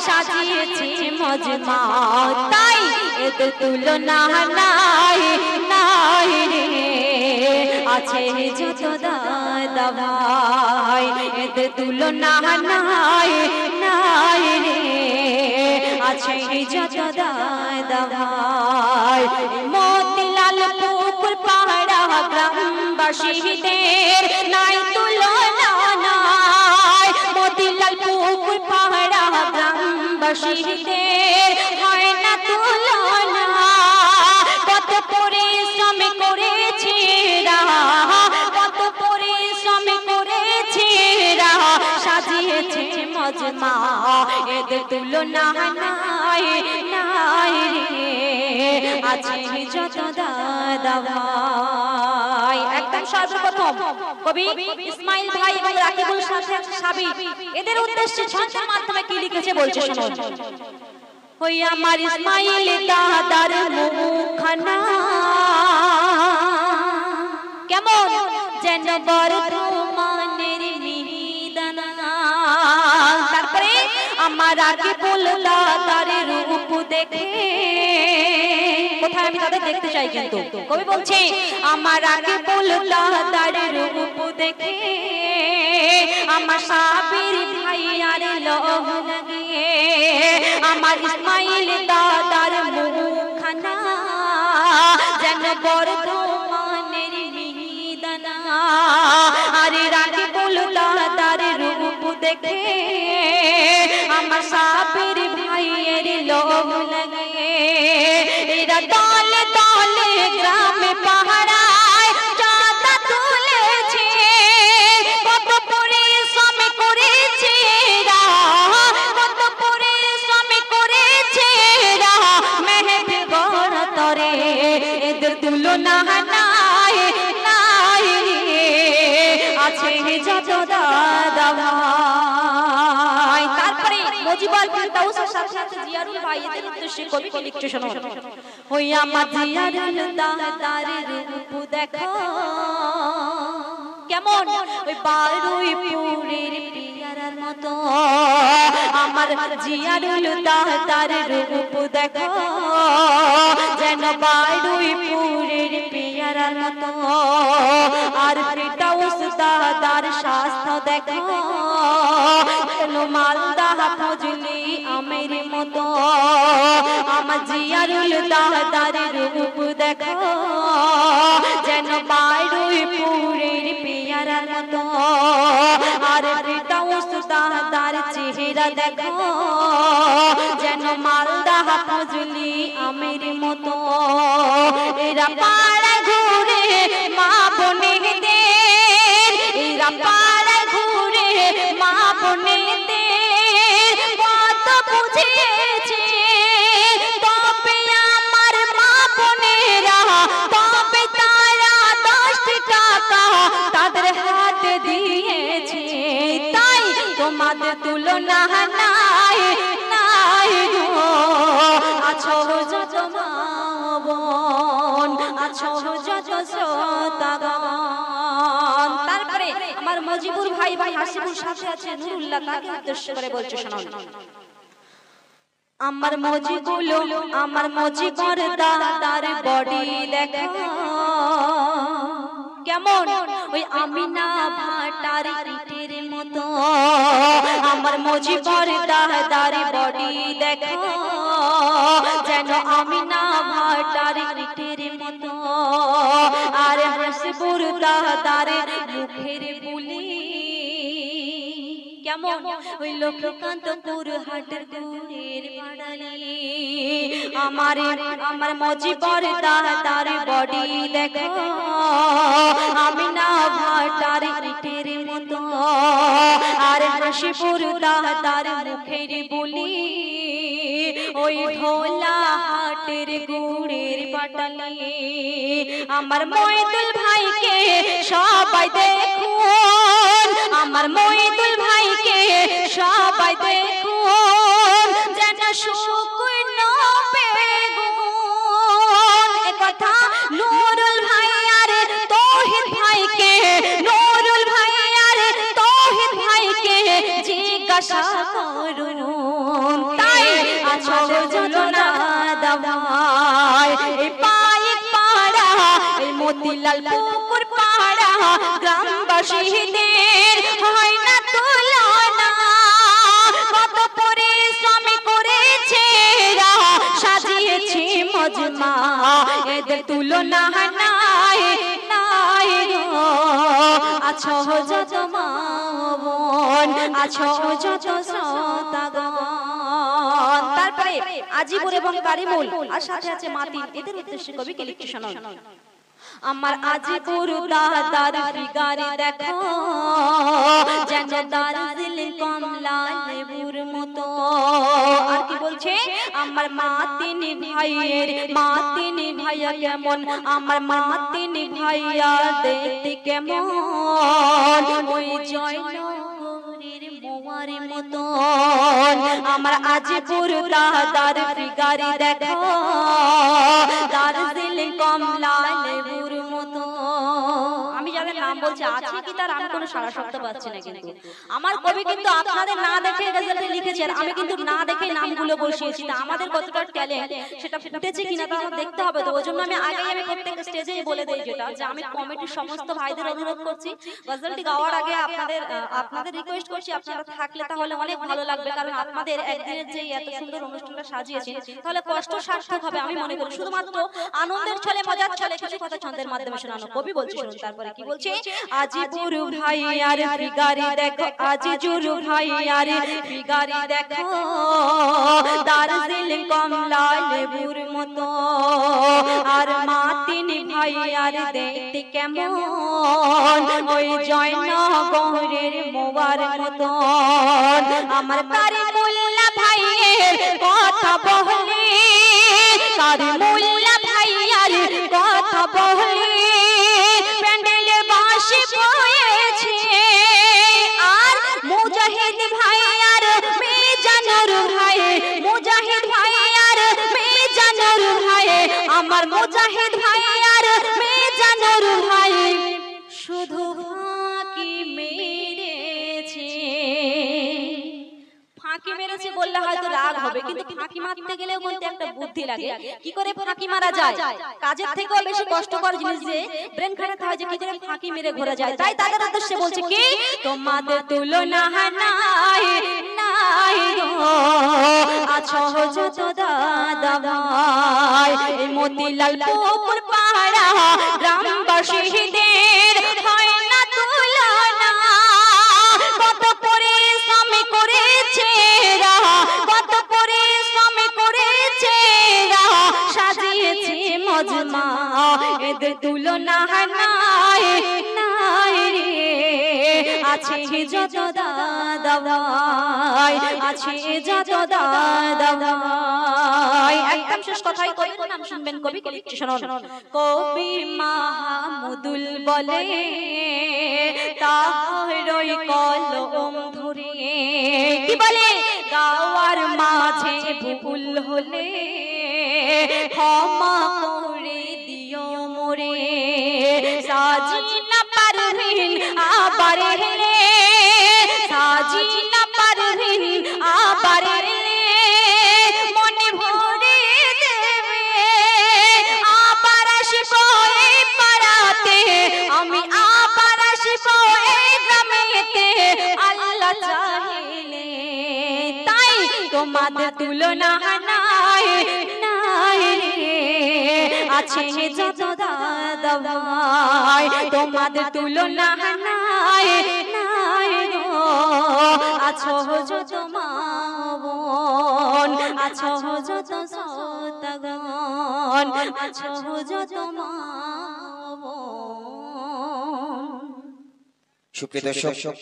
সাজিয়েছে মজমা তাই এদের তুলনা নাই নাই রে আছে যত দাদা ভাই এদের তুলনা নাই নাই রে আছে যত দাদা ভাই মতিলাল পুকুর পাহাড়া গ্রামবাসীদের নাই তুলনা নাই মতিলাল পুকুর পাহাড়া গ্রামবাসীদের হয় না তুলনা কত পরিশ্রম করেছে কত পরিশ্রম করেছে সাজিয়েছে মজমা এদের তুলনা নাই নাই রে আছে যত দাদা ভাই একদম সর্বপ্রথম কবি ইসমাইল ভাই এবং রাকিবুল সাবি এদের উদ্দেশ্যে ছন্দের মাধ্যমে কি লিখেছে বলছে শুনুন ওই আমার ইসমাইল দাদার মুখখানা কেমন যেন বর্ধমানের মিহিদানা তারপরে আমার রাকিবুল দাদার রূপ দেখে কোথায় আমি তাদের দেখতে চাই কিন্তু কবি বলছে আমার রাকিবুল দাদার রূপ দেখে আমার সাবির ভাই আর লোভ লাগে আমার ইসমাইল দাদার মুখখানা যেন বর্ধমানের মিহিদানা আরে রাকিবুল দাদার রূপ দেখে আমার সাবির ভাইয়ের লোভ লাগে এরা দলে দলে গ্রামে পাহাড়ায় চাঁদা তুলেছে কত পরিশ্রম করেছে কত পরিশ্রম করেছে মেহফিল গড়তরে এদের তুলনা নাই নাই আছে যত দাদা ভাই তারপরে মজিবর ফিরদাউসের সাথে সাথে জিয়ারুল ভাই এদের উদ্দেশ্যে কবি কি লিখছে শুনুন ওই আমার জিয়ারুল দাদার রূপ দেখো কেমন ওই বারুইপুরের পিয়ারার মতো আমার জিয়ারুল দাদার রূপ দেখো যেন বারুইপুরের পিয়ারার মতো আর ফিরদাউস দাদার স্বাস্থ্য দেখো মালদা ফজলি আমের মতো আমার জিয়ারুল দাদার রূপ দেখো যেন বারুইপুরের পিয়ারার মতো আর ফিরদাউস দাদার চেহারা দেখো যেন মালদা ফজলি আমের মতো এরা পাড়া ঘুরে মা বোনেদের এরা পাড়া ঘুরে মা বোনেদের কত বুঝিয়েছে তবে আমার মা বোনেরা তবে তারা 10 টাকা তাদের হাতে দিয়েছে তাই তোমাদের তুলনা নাই নাই গো আছো যত মা বোন আছো যত শ্রোতাগণ তারপরে আমার মজিবুর ভাই ভাই হাসিবুর সাথে আছে নুরুল্লাহ তাকে উদ্দেশ্য করে বলছে শুনুন আমার মজিবুলো আমার মজিবর দাদার বডি দেখো কেমন ওই আমিনা ভাটার ইটের মতো আমার মজিবর দাদার বডি দেখো যেন আমিনা ভাটার ইটের মতো আর হাসিবুর দাদার মুখের বুলি কেমন ওই লক্ষ্মীকান্তপুর হাটের গুড়ের পাড়ালি আমার আমার মজিবর দাদার বডি দেখো আমিনা ভাটার ইটের মতো আর হাসিবুর দাদার মুখের বুলি ওই ঢোলা হাটের গুড়ের পাটালি আমার মইদুল ভাইকে সবাই দেখুন আমার মইদুল ভাইকে সবাই দেখুন যেন শুকনো বেগুন একথা নুরুল ভাই আর তৌহিদ ভাইকে নুরুল ভাই আর তৌহিদ ভাইকে জিজ্ঞাসা করুন আছো যত দাদাভাই এই পাইক পাড়া এই মতিলাল পুকুর পাড়া গ্রামবাসীদের হয় না তুলনা কত পরিশ্রম করেছে সাজিয়েছে মজমা এদের তুলনা নাই নাই গো আছো যত মা বোন আছো যত শ্রোতাগণ তারপরে আজিপুর এবং কারিমুল আর সাথে আছে মাতি এদের উদ্দেশ্যে কবি কে লিখছে শোনান আমার আজিপুর দাদার ফিগারে দেখো যেন দার্জিলিং কমলা লেবুর মতো আর কি বলছে আমার মাতিনি ভাইয়া কেমন আমার মাতিনি ভাইয়া দেখতে কেমন ওই জয়নগরের মোয়ারের মতো আমার আজিপুর দাদার ফিগারে দেখো দার্জিলিং কমলা লেবুর মতো আমি যাদের নাম বলছি আছে কি তার আমি কোনো সারা শব্দ পাচ্ছি না কিন্তু আমার কবি কিন্তু আপনাদের না দেখে রেজাল্টে লিখেছেন আমি কিন্তু না দেখে নামগুলো বসিয়েছি তা আমাদের কতটা ট্যালেন্ট সেটা ফুটেছে কিনা তা আমাদের দেখতে হবে তো ওইজন্য আমি প্রত্যেক স্টেজেই বলে দেই যেটা যে আমি কমিটির সমস্ত ভাইদের অনুরোধ করছি গজলটি গাওয়ার আগে আপনাদের রিকোয়েস্ট করছি আপনারা থাকলে তাহলে অনেক ভালো লাগবে কারণ আপনাদের একদিনের যে এত সুন্দর অনুষ্ঠানটা সাজিয়েছেন তাহলে কষ্ট সার্থক হবে আমি মনে করি শুধুমাত্র আনন্দের ছলে মজার ছলে কিছু কথা ছন্দের মাধ্যমে শোনানো কবি বলছে শুনুন তারপরে কি বলছে আজিপুর ভাইয়ার ফিগারি দেখো আজিজুর ভাইয়ার ফিগারি দেখো দার্জিলিং কমলা লেবুর মতো আর মাতিনি ভাইয়ার দেখতে কেমন ওই জয়নগরের মোয়ার মতো আমার কারিমুল্লাহ ভাইয়ের কথা বলে কারিমুল্লাহ ভাইয়ার কথা বলে প্যান্ডেলে বাঁশি বয়েছে আর মুজাহিদ ভাইয়ার মিজানুর ভাই মুজাহিদ ভাইয়ার মিজানুর ভাই আমার মুজাহিদ ভাইয়ার মিজানুর ভাই শুধু ফাঁকি মেরেছে ফাঁকি মেরেছে বললে হয়তো রাগ হবে কিন্তু ফাঁকি মারতে গেলেও কিন্তু একটা বুদ্ধি লাগে কি করে ফাঁকি মারা যায় কাজের থেকেও বেশি কষ্টকর জিনিস যে ব্রেন খাটাতে হয় যে কি করে ফাঁকি মেরে ঘোরা যায় তাই তাদের উদ্দেশ্যে বলছে কি তোমাদের তুলনা নাই নাই গো আছো যত দাদাভাই এই মতিলাল পুকুর পাড়া গ্রামবাসীদের হয় না তুলনা কত পরিশ্রম করেছে কত পরিশ্রম করেছে সাজিয়েছে মজমা এদের তুলনা নাই নাই রে আছে যত দাদাভাই আছে যত দাদাভাই একদম শেষ কথাই কবির নাম শুনবেন কবি কে লিখছে শুনুন কবি মাহমুদুল বলে তাহারই কলম ধরে কি বলে গাওয়ার মাঝে ভুল হলে ক্ষমা করে দিও মোরে সাজিনা পারভিন আবার রে সাজিনা পারভিন আবার রে মনে ভরে দেবে আবার আসবো এই পাড়াতে আমি আবার আসবো এই গ্রামেতে আল্লাহ চাইলে তাই তোমাদের তুলনা নাই নাই রে আছে যত দাদাভাই তোমাদের তুলনা নাই নাই গো আছো যত মা বোন আছো যত শ্রোতাগণ আছো যত মা বোন সুপ্রিয় দর্শক